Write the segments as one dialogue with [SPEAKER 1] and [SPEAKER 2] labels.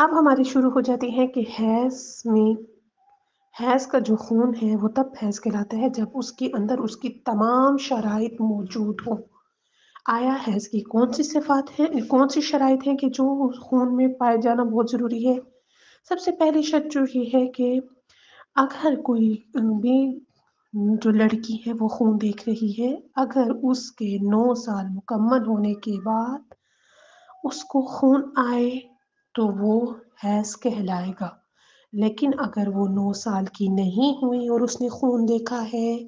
[SPEAKER 1] اب ہماری شروع ہو جاتی ہے کہ حیض کا جو خون ہے وہ تب حیض کہلاتا ہے جب اس کے اندر اس کی تمام شرائط موجود ہوں۔ آیا حیض کی کون سی صفات ہیں، کون سی شرائط ہیں کہ جو خون میں پائے جانا بہت ضروری ہے؟ سب سے پہلی شرط جو یہ ہے کہ اگر کوئی بھی جو لڑکی ہے وہ خون دیکھ رہی ہے، اگر اس کے 9 سال مکمل ہونے کے بعد اس کو خون آئے تو وہ حیض کہلائے گا، لیکن اگر وہ 9 سال کی نہیں ہوئی اور اس نے خون دیکھا ہے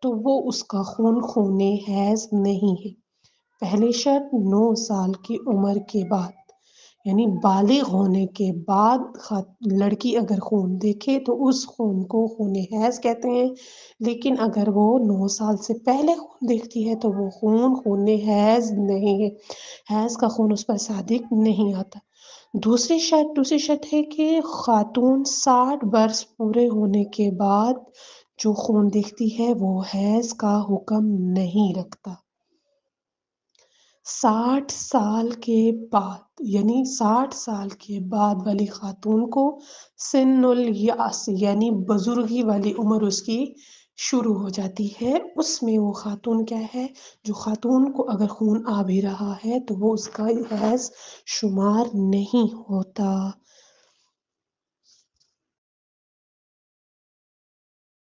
[SPEAKER 1] تو وہ اس کا خون خون حیض نہیں ہے۔ پہلی شرط 9 سال کی عمر کے بعد، یعنی بالغ ہونے کے بعد لڑکی اگر خون دیکھے تو اس خون کو خون حیض کہتے ہیں، لیکن اگر وہ 9 سال سے پہلے خون دیکھتی ہے تو وہ خون حیض نہیں ہے، حیض کا خون اس پر صادق نہیں آتا۔ دوسری شرط ہے کہ خاتون 60 برس پورے ہونے کے بعد جو خون دیکھتی ہے وہ حیض کا حکم نہیں رکھتا۔ 60 سال کے بعد، یعنی 60 سال کے بعد والی خاتون کو سن الیاس یعنی بزرگی والی عمر اس کی شروع ہو جاتی ہے۔ اس میں وہ خاتون کیا ہے، جو خاتون کو اگر خون آ بھی رہا ہے تو وہ اس کا حیض شمار نہیں ہوتا۔